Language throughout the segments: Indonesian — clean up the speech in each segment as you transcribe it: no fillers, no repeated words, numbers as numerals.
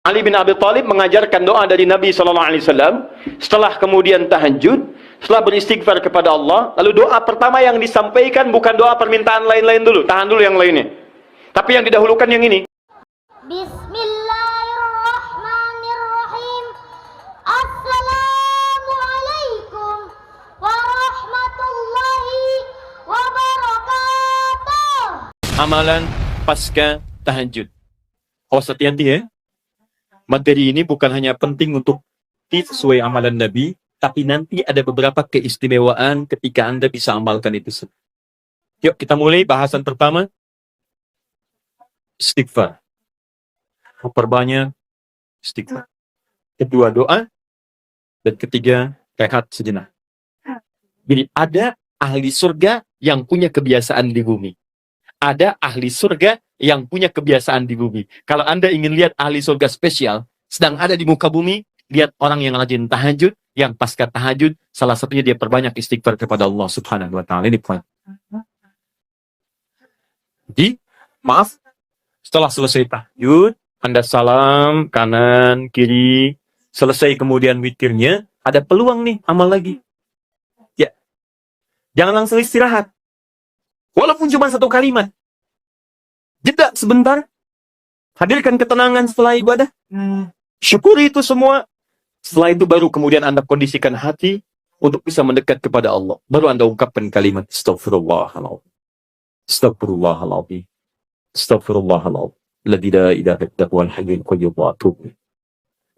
Ali bin Abi Thalib mengajarkan doa dari Nabi SAW setelah kemudian tahajud, setelah beristighfar kepada Allah, lalu doa pertama yang disampaikan bukan doa permintaan lain-lain dulu, tahan dulu yang lainnya, tapi yang didahulukan yang ini. Bismillahirrahmanirrahim. Assalamualaikum warahmatullahi wabarakatuh. Amalan pasca tahajud. Awas hati-hati ya. Materi ini bukan hanya penting untuk sesuai amalan Nabi, tapi nanti ada beberapa keistimewaan ketika Anda bisa amalkan itu. Yuk kita mulai bahasan pertama. Istighfar. Memperbanyak istighfar. Kedua doa. Dan ketiga rehat sejenak. Jadi ada ahli surga yang punya kebiasaan di bumi. Ada ahli surga yang punya kebiasaan di bumi. Kalau Anda ingin lihat ahli surga spesial, sedang ada di muka bumi, lihat orang yang rajin tahajud, yang pasca tahajud, salah satunya dia perbanyak istighfar kepada Allah Subhanahu wa Ta'ala. Ini poin. Jadi, maaf, setelah selesai tahajud, Anda salam, kanan, kiri, selesai kemudian witirnya, ada peluang nih, amal lagi. Ya, jangan langsung istirahat. Walaupun cuma satu kalimat. Jeda sebentar. Hadirkan ketenangan setelah ibadah. Syukuri itu semua. Setelah itu baru kemudian Anda kondisikan hati untuk bisa mendekat kepada Allah. Baru Anda ungkapkan kalimat Astaghfirullahaladzim. Astaghfirullahaladzim. Astaghfirullahaladzim. Alladzi la ilaha illa huwal hayyul qayyum wa atubu.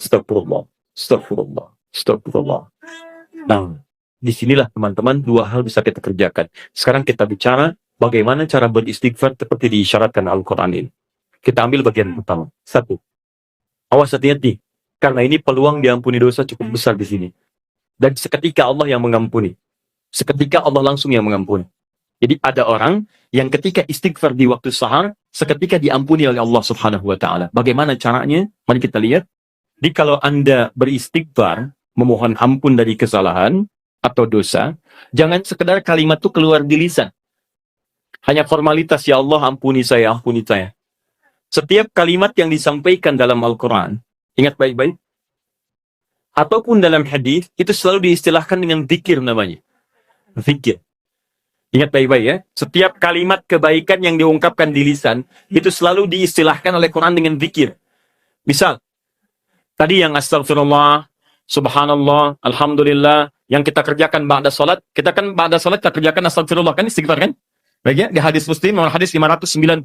Astaghfirullah. Astaghfirullah. Astaghfirullah. Nah, disinilah teman-teman dua hal bisa kita kerjakan. Sekarang kita bicara bagaimana cara beristighfar seperti diisyaratkan Al-Quran ini. Kita ambil bagian pertama. Satu. Awas hati-hati. Karena ini peluang diampuni dosa cukup besar di sini. Dan seketika Allah yang mengampuni. Seketika Allah langsung yang mengampuni. Jadi ada orang yang ketika istighfar di waktu sahar, seketika diampuni oleh Allah Subhanahu wa Ta'ala. Bagaimana caranya? Mari kita lihat. Jadi kalau Anda beristighfar, memohon ampun dari kesalahan atau dosa, jangan sekedar kalimat itu keluar di lisan. Hanya formalitas, ya Allah ampuni saya, ampuni saya. Setiap kalimat yang disampaikan dalam Al-Quran, ingat baik-baik, ataupun dalam hadis, itu selalu diistilahkan dengan zikir namanya. Zikir. Ingat baik-baik ya, setiap kalimat kebaikan yang diungkapkan di lisan, itu selalu diistilahkan oleh Quran dengan zikir. Misal, tadi yang astagfirullah, subhanallah, alhamdulillah, yang kita kerjakan ba'da salat, kita kerjakan astagfirullah, kan istighfar kan? Baik ya, di hadis Muslim, hadis 591.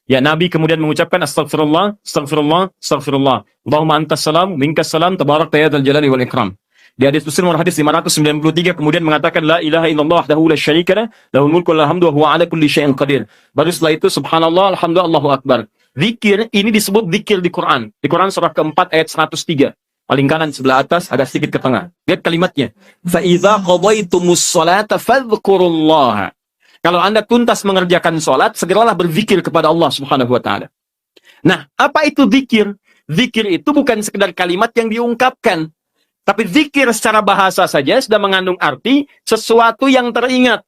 Ya, Nabi kemudian mengucapkan astagfirullah, astagfirullah, astagfirullah. Allahumma antas salam, minkas salam, tabarakta ya dzal jalali wal ikram. Di hadis Muslim hadis 593 kemudian mengatakan la ilaha illallah wahdahu la syarika lah, lahul mulku wal hamdu wa huwa ala kulli syai'in qadir. Baru setelah itu subhanallah, alhamdulillah, Allahu akbar. Zikir ini disebut zikir di Quran. Di Quran surah keempat ayat 103. Paling kanan sebelah atas, agak sedikit ke tengah. Lihat kalimatnya. Fa idza qadaitumus sholata fadhkurullaha. Kalau Anda tuntas mengerjakan sholat, segeralah berzikir kepada Allah Subhanahu wa Ta'ala. Nah, apa itu zikir? Zikir itu bukan sekedar kalimat yang diungkapkan. Tapi zikir secara bahasa saja sudah mengandung arti sesuatu yang teringat.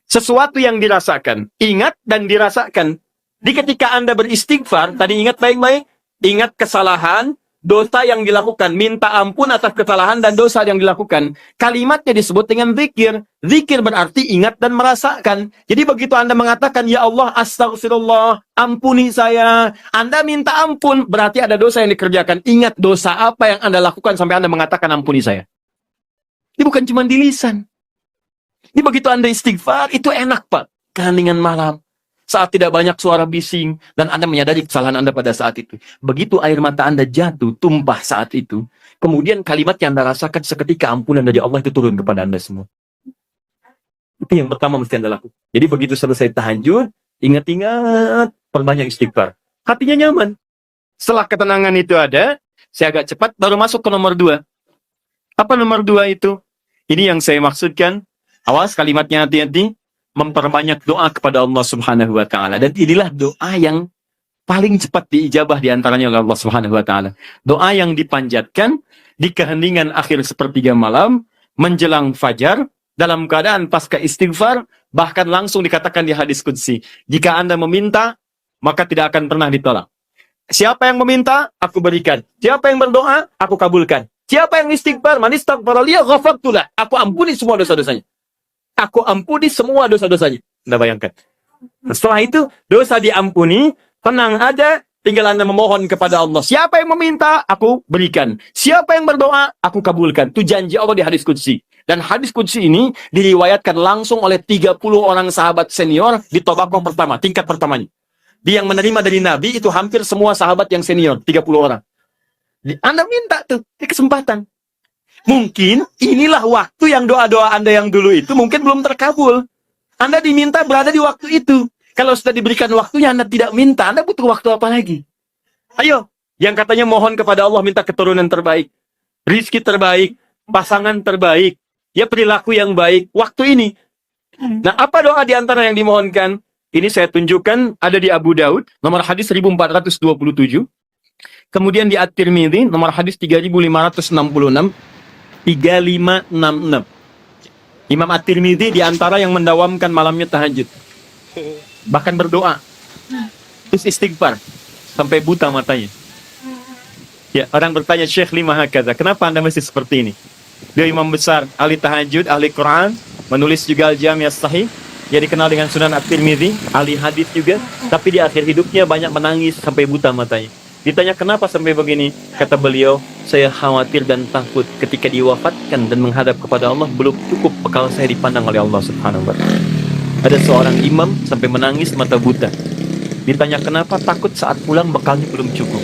Sesuatu yang dirasakan. Ingat dan dirasakan. Di ketika Anda beristighfar, tadi ingat baik-baik, ingat kesalahan, dosa yang dilakukan, minta ampun atas kesalahan dan dosa yang dilakukan. Kalimatnya disebut dengan zikir. Zikir berarti ingat dan merasakan. Jadi begitu Anda mengatakan, ya Allah, astagfirullah, ampuni saya. Anda minta ampun, berarti ada dosa yang dikerjakan. Ingat dosa apa yang Anda lakukan sampai Anda mengatakan ampuni saya. Ini bukan cuma di lisan. Ini begitu Anda istighfar, itu enak Pak. Keheningan malam. Saat tidak banyak suara bising, dan Anda menyadari kesalahan Anda pada saat itu. Begitu air mata Anda jatuh, tumpah saat itu, kemudian kalimat yang Anda rasakan seketika ampunan dari Allah itu turun kepada Anda semua. Itu yang pertama mesti Anda lakukan. Jadi begitu selesai tahajud, ingat-ingat, perbanyak istighfar. Hatinya nyaman. Setelah ketenangan itu ada, saya agak cepat, baru masuk ke nomor 2. Apa nomor 2 itu? Ini yang saya maksudkan. Awas kalimatnya hati-hati. Memperbanyak doa kepada Allah Subhanahu wa Ta'ala. Dan inilah doa yang paling cepat diijabah diantaranya oleh Allah Subhanahu wa Ta'ala. Doa yang dipanjatkan di keheningan akhir sepertiga malam, menjelang fajar, dalam keadaan pasca istighfar, bahkan langsung dikatakan di hadis qudsi, jika Anda meminta, maka tidak akan pernah ditolak. Siapa yang meminta, aku berikan. Siapa yang berdoa, aku kabulkan. Siapa yang istighfar, man istaghfara li ghafartu lah. Aku ampuni semua dosa-dosanya. Aku ampuni semua dosa-dosanya. Anda bayangkan. Setelah itu, dosa diampuni, tenang aja, tinggal Anda memohon kepada Allah. Siapa yang meminta, aku berikan. Siapa yang berdoa, aku kabulkan. Itu janji Allah di hadis qudsi. Dan hadis qudsi ini diriwayatkan langsung oleh 30 orang sahabat senior di tabaqah pertama, tingkat pertamanya. Dia yang menerima dari Nabi itu hampir semua sahabat yang senior, 30 orang. Anda minta tuh, di kesempatan. Mungkin inilah waktu yang doa-doa Anda yang dulu itu mungkin belum terkabul. Anda diminta berada di waktu itu. Kalau sudah diberikan waktunya, Anda tidak minta, Anda butuh waktu apa lagi? Ayo, yang katanya mohon kepada Allah minta keturunan terbaik, rizki terbaik, pasangan terbaik, ya perilaku yang baik, waktu ini. Nah, apa doa di antara yang dimohonkan? Ini saya tunjukkan, ada di Abu Daud, nomor hadis 1427. Kemudian di At-Tirmidzi, nomor hadis 3566, 3566. Imam At-Tirmidzi di antara yang mendawamkan malamnya tahajud. Bahkan berdoa. Terus istighfar. Sampai buta matanya. Ya, orang bertanya, Syekh lima hakadha, kenapa Anda masih seperti ini? Dia imam besar, ahli tahajud, ahli Quran, menulis juga Al-Jami' As-Sahih, dia dikenal dengan Sunan At-Tirmidzi, ahli hadis juga, tapi di akhir hidupnya banyak menangis sampai buta matanya. Ditanya kenapa sampai begini, kata beliau, saya khawatir dan takut ketika diwafatkan dan menghadap kepada Allah belum cukup bekal saya dipandang oleh Allah Subhanahu wa Ta'ala. Ada seorang imam sampai menangis mata buta. Ditanya kenapa, takut saat pulang bekalnya belum cukup.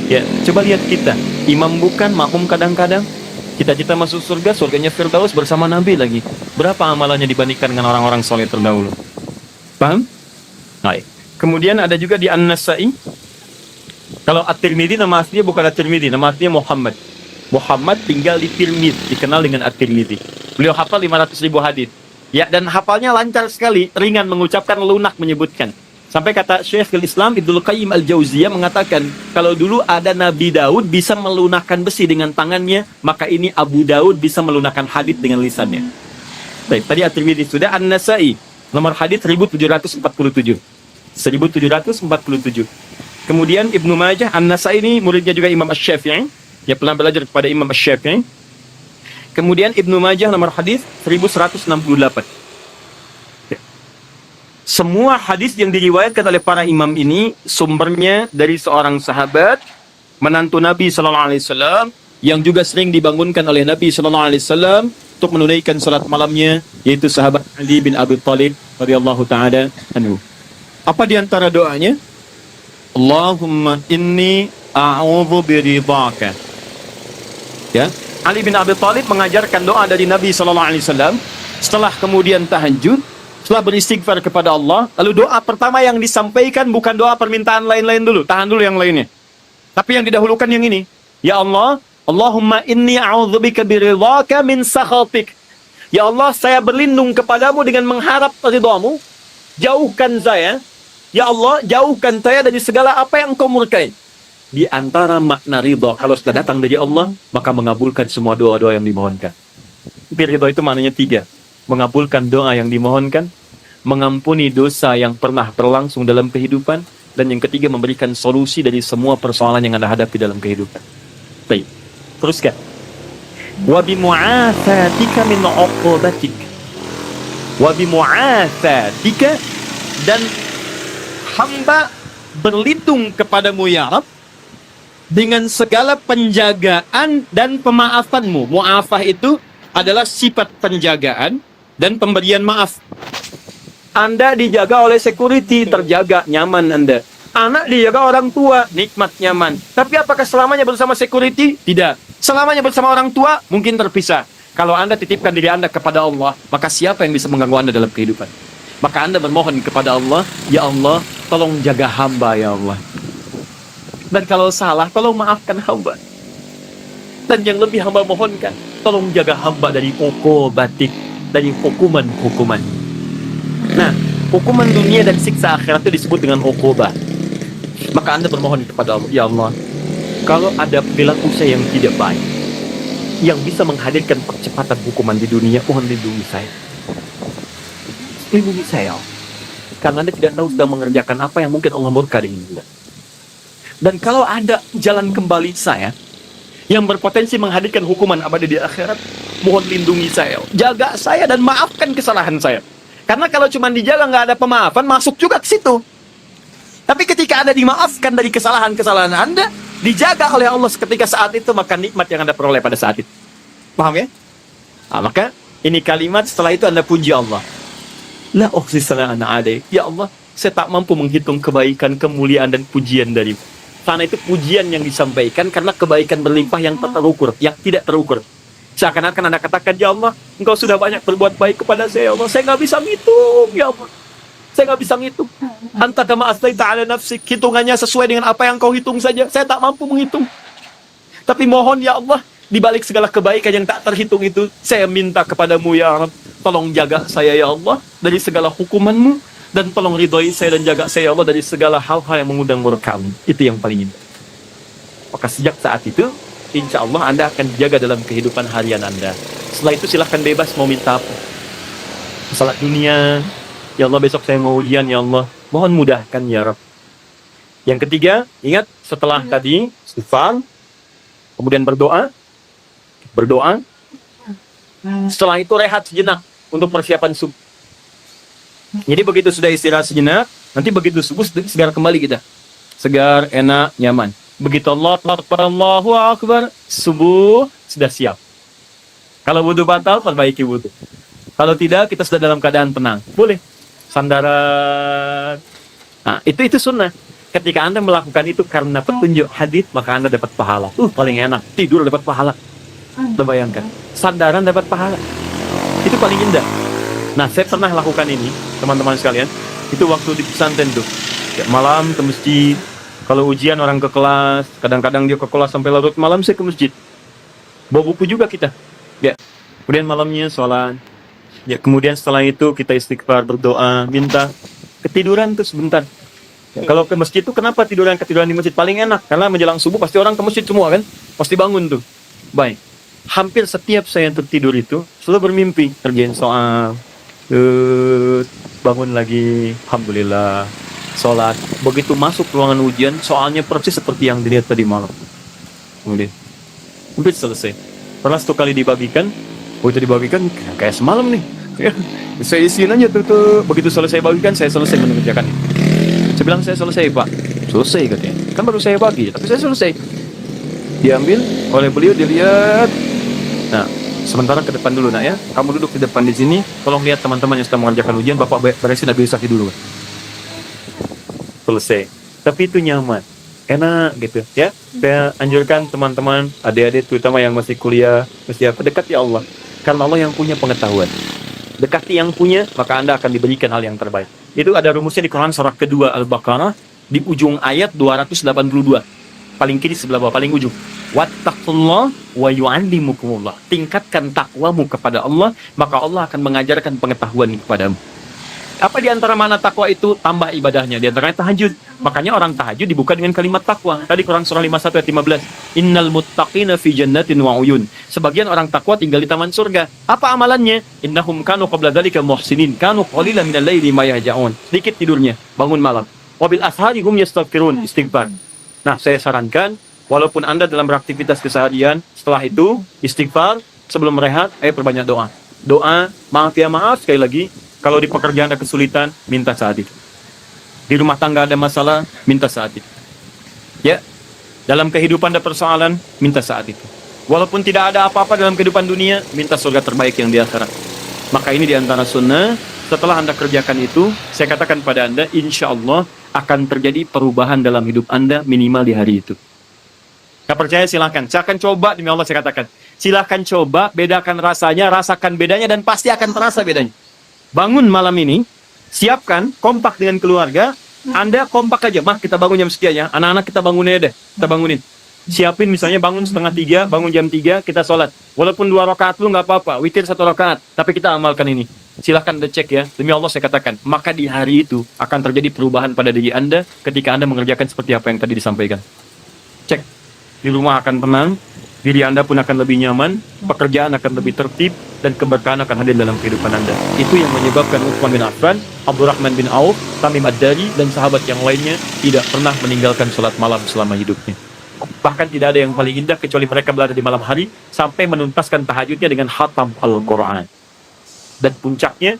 Ya, coba lihat kita, imam bukan, makmum kadang-kadang, cita-cita masuk surga, surganya Firdaus bersama Nabi lagi. Berapa amalannya dibandingkan dengan orang-orang soleh terdahulu? Paham? Baik. Kemudian ada juga di An-Nasa'i. Kalau At-Tirmidzi nama aslinya bukan At-Tirmidzi, nama aslinya Muhammad. Muhammad tinggal di Tirmidz, dikenal dengan At-Tirmidzi. Beliau hafal 500.000 hadis. Ya, dan hafalnya lancar sekali, ringan mengucapkan, lunak menyebutkan. Sampai kata Syekhul Islam Ibnu Qayyim Al-Jauziyah mengatakan, kalau dulu ada Nabi Daud bisa melunakkan besi dengan tangannya, maka ini Abu Daud bisa melunakkan hadis dengan lisannya. Baik, tadi At-Tirmidzi sudah. An-Nasa'i, nomor hadis 1747. 1747. Kemudian Ibnu Majah, An-Nasa'i ini muridnya juga Imam Asy-Syafi'i, dia pernah belajar kepada Imam Asy-Syafi'i. Kemudian Ibnu Majah nomor hadis 1168. Semua hadis yang diriwayatkan oleh para imam ini sumbernya dari seorang sahabat, menantu Nabi sallallahu alaihi wasallam, yang juga sering dibangunkan oleh Nabi sallallahu alaihi wasallam untuk menunaikan salat malamnya, yaitu sahabat Ali bin Abi Thalib radhiyallahu taala anhu. Apa di antara doanya? Allahumma inni a'udzu biridhaka. Ya, Ali bin Abi Thalib mengajarkan doa dari Nabi sallallahu alaihi wasallam setelah kemudian tahajud, setelah beristighfar kepada Allah, lalu doa pertama yang disampaikan bukan doa permintaan lain-lain dulu, tahan dulu yang lainnya. Tapi yang didahulukan yang ini. Ya Allah, Allahumma inni a'udzubika biridhaka min sakhatik. Ya Allah, saya berlindung kepadamu dengan mengharap ridhamu. Jauhkan saya. Ya Allah, jauhkan saya dari segala apa yang Engkau murkai. Di antara makna ridha, kalau sudah datang dari Allah, maka mengabulkan semua doa-doa yang dimohonkan. Tapi ridha itu maknanya 3. Mengabulkan doa yang dimohonkan, mengampuni dosa yang pernah berlangsung dalam kehidupan, dan yang ketiga memberikan solusi dari semua persoalan yang Anda hadapi dalam kehidupan. Baik, teruskan. Wa bimu'afatika min 'uqubatik. Wa bimu'afatika, dan hamba berlindung kepadamu ya Rabb dengan segala penjagaan dan pemaafanmu. Mu'afah itu adalah sifat penjagaan dan pemberian maaf. Anda dijaga oleh security, terjaga, nyaman Anda. Anak dijaga orang tua, nikmat, nyaman. Tapi apakah selamanya bersama security? Tidak. Selamanya bersama orang tua, mungkin terpisah. Kalau Anda titipkan diri Anda kepada Allah, maka siapa yang bisa mengganggu Anda dalam kehidupan? Maka Anda bermohon kepada Allah, ya Allah, tolong jaga hamba ya Allah. Dan kalau salah, tolong maafkan hamba. Dan yang lebih hamba mohonkan, tolong jaga hamba dari uqubatik, dari hukuman-hukuman. Nah, hukuman dunia dan siksa akhirat itu disebut dengan uqubah. Maka Anda bermohon kepada Allah, ya Allah, kalau ada perilaku saya yang tidak baik, yang bisa menghadirkan percepatan hukuman di dunia, mohon lindungi saya. Lindungi saya, karena Anda tidak tahu sedang mengerjakan apa yang mungkin Allah murka dengan Anda. Dan kalau ada jalan kembali saya yang berpotensi menghadirkan hukuman abadi di akhirat, mohon lindungi saya, jaga saya dan maafkan kesalahan saya. Karena kalau cuma dijaga nggak ada pemaafan, masuk juga ke situ. Tapi ketika Anda dimaafkan dari kesalahan-kesalahan Anda, dijaga oleh Allah ketika saat itu, maka nikmat yang Anda peroleh pada saat itu. Paham ya? Nah, maka ini kalimat setelah itu Anda puji Allah. La uhsi sana'an 'alaik. Ya Allah, saya tak mampu menghitung kebaikan, kemuliaan dan pujian darimu. Karena itu pujian yang disampaikan karena kebaikan berlimpah yang tak terukur, yang tidak terukur. Seakan-akan Anda katakan, ya Allah, Engkau sudah banyak berbuat baik kepada saya, ya Allah. Saya nggak bisa ngitung, ya Allah. Saya nggak bisa ngitung. Anta kama asnaita ala nafsik. Hitungannya sesuai dengan apa yang kau hitung saja. Saya tak mampu menghitung. Tapi mohon ya Allah, di balik segala kebaikan yang tak terhitung itu, saya minta kepadamu ya Rabb, tolong jaga saya ya Allah dari segala hukumanmu, dan tolong ridhoi saya dan jaga saya ya Allah dari segala hal-hal yang mengundang murka-Mu. Itu yang paling indah. Maka sejak saat itu, insya Allah Anda akan dijaga dalam kehidupan harian Anda. Setelah itu silahkan bebas mau minta apa. Masalah dunia, ya Allah besok saya mau ujian ya Allah, mohon mudahkan ya Rabb. Yang ketiga, ingat setelah tadi istighfar, kemudian berdoa. Setelah itu rehat sejenak untuk persiapan subuh. Jadi begitu sudah istirahat sejenak, nanti begitu subuh segar kembali kita. Segar, enak, nyaman. Begitu Allahu Akbar, subuh sudah siap. Kalau wudu batal, perbaiki wudu. Kalau tidak, kita sudah dalam keadaan tenang. Boleh. Sandaran. Nah, itu sunnah. Ketika Anda melakukan itu karena petunjuk hadis, maka Anda dapat pahala. Paling enak. Tidur dapat pahala. Anda bayangkan. Sandaran dapat pahala. Itu paling indah. Nah, saya pernah lakukan ini, teman-teman sekalian. Itu waktu di pesantren tuh. Ya, malam ke masjid. Kalau ujian orang ke kelas, kadang-kadang dia ke kelas sampai larut malam, saya ke masjid. Bawa buku juga kita. Ya. Kemudian malamnya sholat. Ya, kemudian setelah itu kita istighfar, berdoa, minta. Ketiduran tuh sebentar. Ya, kalau ke masjid tuh kenapa ketiduran di masjid paling enak? Karena menjelang subuh pasti orang ke masjid semua kan? Pasti bangun tuh. Baik. Hampir setiap saya tertidur itu selalu bermimpi kerjain soal. Bangun lagi, alhamdulillah. Sholat. Begitu masuk ruangan ujian, soalnya persis seperti yang dilihat tadi malam. Kemudian hampir selesai. Pernah 1 kali dibagikan. Begitu dibagikan kayak semalam nih. Ya, saya isiin aja tuh. Begitu selesai bagikan, saya selesai mengerjakan. Saya bilang saya selesai Pak. Selesai katanya. Kan baru saya bagi, tapi saya selesai. Diambil oleh beliau, dilihat. Nah, sementara ke depan dulu nak ya. Kamu duduk di depan di sini. Tolong lihat teman-teman yang sedang mengerjakan ujian. Bapak beresin administrasi dulu. Selesai. Tapi itu nyaman, enak gitu ya. Saya anjurkan teman-teman, adik-adik terutama yang masih kuliah, masih apa, dekat ya Allah. Karena Allah yang punya pengetahuan. Dekati yang punya, maka Anda akan diberikan hal yang terbaik. Itu ada rumusnya di Quran surah kedua Al-Baqarah di ujung ayat 282. Paling kiri sebelah bawah, paling ujung. Wattaqullah wa yu'allimukumullah. Tingkatkan takwamu kepada Allah, maka Allah akan mengajarkan pengetahuan kepadamu. Apa di antara mana takwa itu? Tambah ibadahnya. Di antaranya tahajud. Makanya orang tahajud dibuka dengan kalimat takwa. Tadi Quran surah 51 ayat 15. Innal muttaqina fi jannatin wa uyun. Sebagian orang takwa tinggal di taman surga. Apa amalannya? Innahum kanu qabla dzalika muhsinin. Kanu qalilan minal laili ma yahja'un. Sedikit tidurnya, bangun malam. Wabil ashari hum yastaghfirun, istighfar. Nah, saya sarankan walaupun Anda dalam beraktivitas keseharian, setelah itu istighfar, sebelum rehat, perbanyak doa. Doa, maaf ya maaf sekali lagi. Kalau di pekerjaan ada kesulitan, minta saat itu. Di rumah tangga ada masalah, minta saat itu. Ya, dalam kehidupan ada persoalan, minta saat itu. Walaupun tidak ada apa-apa dalam kehidupan dunia, minta surga terbaik yang di akhirat. Maka ini di antara sunnah. Setelah Anda kerjakan itu, saya katakan pada Anda, insya Allah akan terjadi perubahan dalam hidup Anda minimal di hari itu. Gak percaya silahkan. Saya akan coba, demi Allah saya katakan. Silahkan coba, bedakan rasanya, rasakan bedanya, dan pasti akan terasa bedanya. Bangun malam ini, siapkan, kompak dengan keluarga, Anda kompak aja, mah kita bangun jam sekian ya, anak-anak kita bangunnya deh, kita bangunin. Siapin misalnya bangun 2:30, bangun jam 3, kita sholat. Walaupun 2 rakaat lu nggak apa-apa, witir 1 rakaat, tapi kita amalkan ini. Silahkan Anda cek ya, demi Allah saya katakan, maka di hari itu akan terjadi perubahan pada diri Anda ketika Anda mengerjakan seperti apa yang tadi disampaikan. Cek, di rumah akan tenang, diri Anda pun akan lebih nyaman, pekerjaan akan lebih tertib, dan keberkahan akan hadir dalam kehidupan Anda. Itu yang menyebabkan Utsman bin Affan, Abdurrahman bin Auf, Tamim Ad-Dari, dan sahabat yang lainnya tidak pernah meninggalkan sholat malam selama hidupnya. Bahkan tidak ada yang paling indah kecuali mereka berada di malam hari sampai menuntaskan tahajudnya dengan khatam Al-Quran. Dan puncaknya,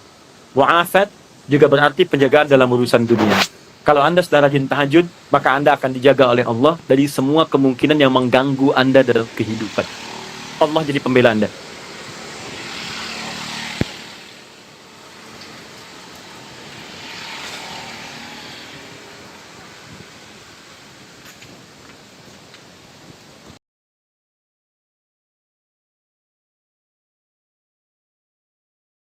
mu'afat juga berarti penjagaan dalam urusan dunia. Kalau Anda sedang rajin tahajud, maka Anda akan dijaga oleh Allah dari semua kemungkinan yang mengganggu Anda dalam kehidupan. Allah jadi pembela Anda.